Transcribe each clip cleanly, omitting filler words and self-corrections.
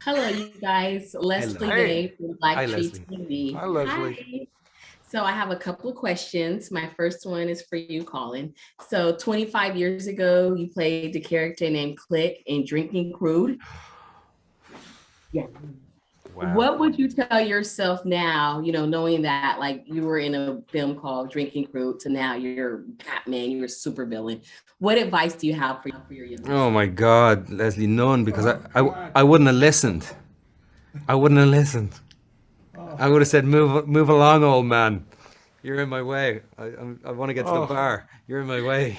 Hello, you guys. Hello. Leslie Hey, Day from Black Hi, Tree Leslie. TV. hi Leslie. Hi. So I have a couple of questions. My first one is for you, Colin. So 25 years ago, you played the character named Click in Drinking Crude. Yeah. Wow. What would you tell yourself now, knowing that like you were in a film called Drinking Crude to now you're Batman, you're a super villain. What advice do you have for your younger Oh self? my God, Leslie, none, because Oh God. I wouldn't have listened. I wouldn't have listened. Oh, I would have said, move along, old man. You're in my way. I want to get to the oh. bar. You're in my way.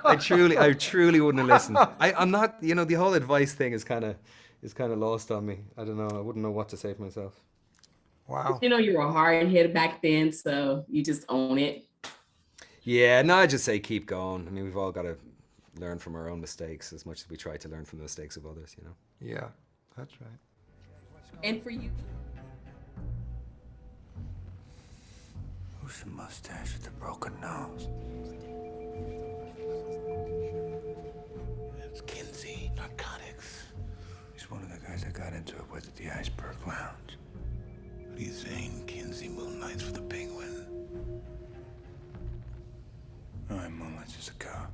I truly wouldn't have listened. I'm not, the whole advice thing is kind of lost on me. I don't know. I wouldn't know what to say for myself. Wow. You were a hard head back then, so you just own it. Yeah, no, I just say keep going. I mean, we've all got to learn from our own mistakes as much as we try to learn from the mistakes of others. Yeah, that's right. And for you, Who's the mustache with the broken nose? It's Kinsey, narcotics. He's one of the guys that got into it with at the Iceberg Lounge. What are you saying, Kinsey moonlights for the Penguin? No, he moonlights as a cop.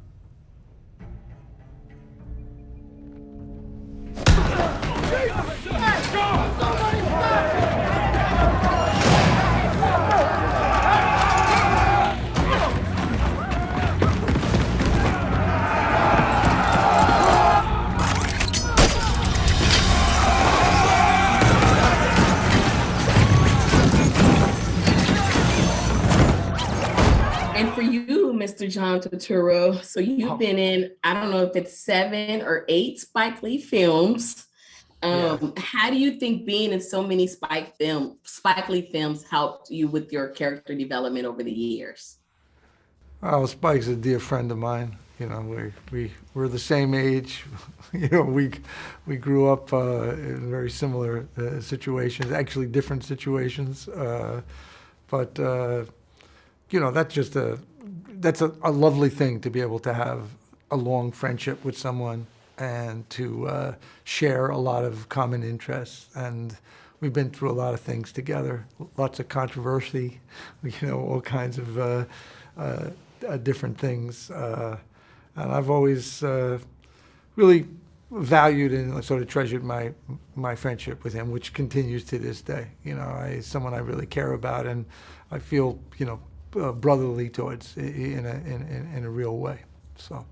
and for you, Mr. John Turturo. So you've Oh, been in, I don't know if it's 7 or 8 Spike Lee films. yeah. How do you think being in so many Spike Lee films helped you with your character development over the years? Well, Spike's a dear friend of mine. We're the same age. We grew up in very similar situations, actually different situations. But that's a lovely thing to be able to have a long friendship with someone and to share a lot of common interests. And we've been through a lot of things together, lots of controversy, all kinds of different things. And I've always really valued and sort of treasured my friendship with him, which continues to this day. He's someone I really care about, and I feel brotherly towards in a real way. So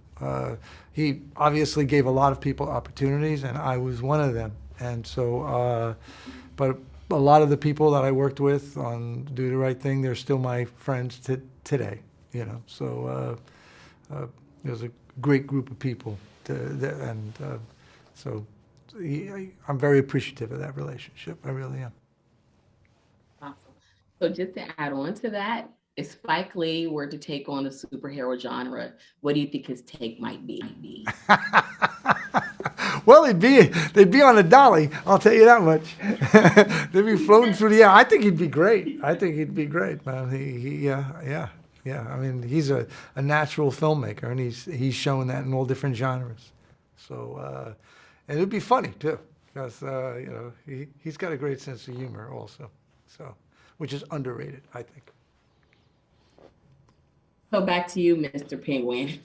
he obviously gave a lot of people opportunities, and I was one of them. And so, but a lot of the people that I worked with on Do the Right Thing, they're still my friends today. So there's a great group of people, and so I'm very appreciative of that relationship. I really am. Awesome. So just to add on to that, if Spike Lee were to take on the superhero genre, what do you think his take might be? Well, they'd be on a dolly. I'll tell you that much. They'd be floating through the air. I think he'd be great. I think he'd be great, man. Yeah. I mean, he's a natural filmmaker, and he's showing that in all different genres. So, and it'd be funny too, because he's got a great sense of humor also. So, which is underrated, I think. So back to you, Mr. Penguin.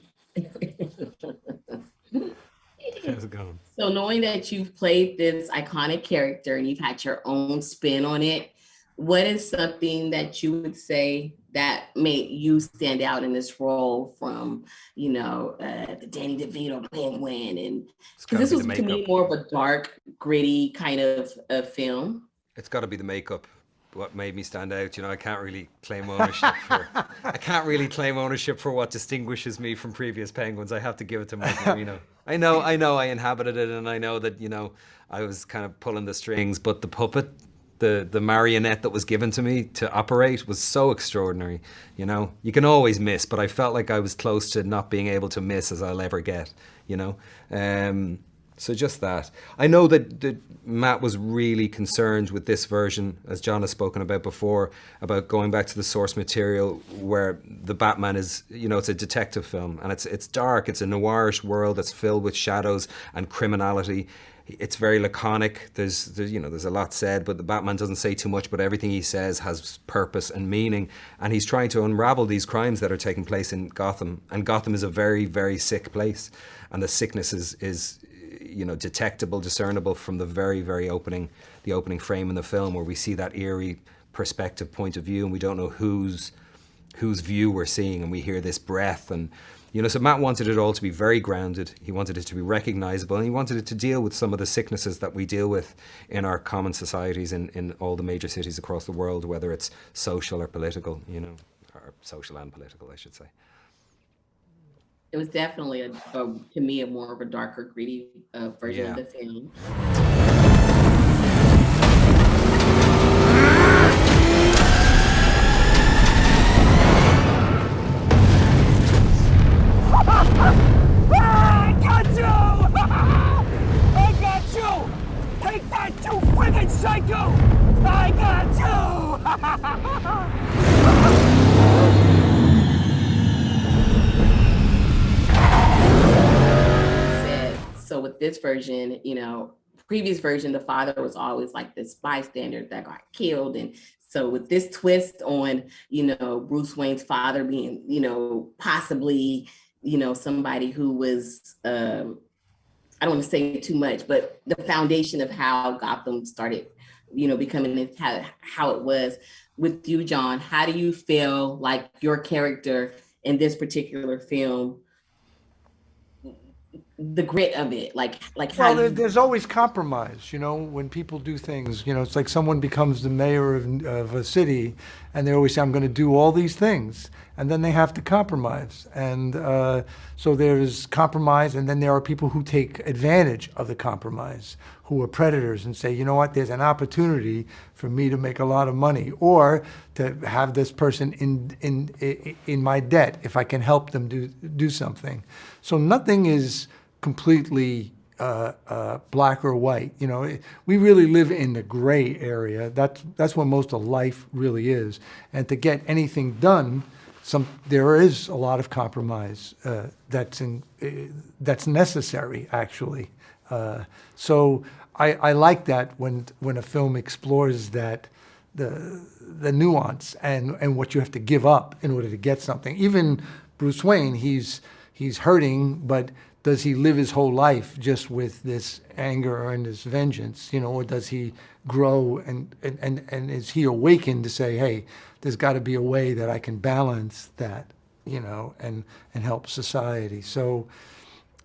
How's it going? So knowing that you've played this iconic character and you've had your own spin on it, what is something that you would say that made you stand out in this role from, the Danny DeVito Penguin? And It's because got to this be the was to makeup. me more of a dark, gritty kind of film. It's got to be the makeup. What made me stand out? I can't really claim ownership for. I can't really claim ownership for what distinguishes me from previous Penguins. I have to give it to Mike Marino. I know, I inhabited it, and I know that I was kind of pulling the strings, but the puppet, the marionette that was given to me to operate was so extraordinary. You can always miss, but I felt like I was close to not being able to miss as I'll ever get. You know, um, So just that. I know that Matt was really concerned with this version, as John has spoken about before, about going back to the source material where the Batman is, it's a detective film and it's dark. It's a noirish world that's filled with shadows and criminality. It's very laconic. There's a lot said, but the Batman doesn't say too much, but everything he says has purpose and meaning. And he's trying to unravel these crimes that are taking place in Gotham. And Gotham is a very, very sick place. And the sickness is detectable, discernible from the very, very opening frame in the film, where we see that eerie perspective point of view, and we don't know whose view we're seeing, and we hear this breath. And so Matt wanted it all to be very grounded. He wanted it to be recognizable, and he wanted it to deal with some of the sicknesses that we deal with in our common societies in all the major cities across the world, whether it's social or political, or social and political, I should say. It was definitely to me, a more of a darker, gritty version of the film. I got you! I got you! Take that, you friggin' psycho! I got you! So with this version, previous version, the father was always like this bystander that got killed. And so with this twist on, Bruce Wayne's father being, possibly, somebody who was, I don't want to say too much, but the foundation of how Gotham started, becoming how it was. With you, John, how do you feel like your character in this particular film, the grit of it, like how there's always compromise, when people do things, it's like someone becomes the mayor of a city and they always say, I'm going to do all these things, and then they have to compromise. And so there's compromise, and then there are people who take advantage of the compromise, who are predators and say, you know what, there's an opportunity for me to make a lot of money, or to have this person in my debt if I can help them do something. So nothing is completely black or white. We really live in the gray area. That's what most of life really is. And to get anything done, there is a lot of compromise that's necessary, actually. So I like that when a film explores that the nuance and what you have to give up in order to get something. Even Bruce Wayne, he's hurting, but does he live his whole life just with this anger and this vengeance, or does he grow and is he awakened to say, hey, there's got to be a way that I can balance that, and help society. So,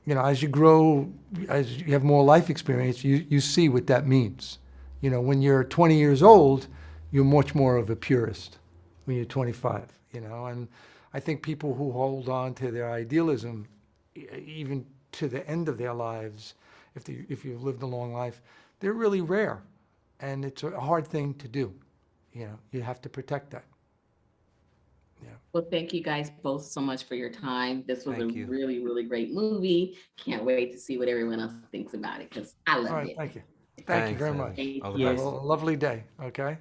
as you grow, as you have more life experience, you see what that means. When you're 20 years old, you're much more of a purist when you're 25, and I think people who hold on to their idealism, even to the end of their lives, if you've lived a long life, they're really rare, and it's a hard thing to do. You have to protect that. Yeah. Well, thank you guys both so much for your time. This was Thank you. really, really great movie. Can't wait to see what everyone else thinks about it, because I loved it. Thank you. Thank you very Thanks, much. Thank All the you. Have best. a lovely day, okay?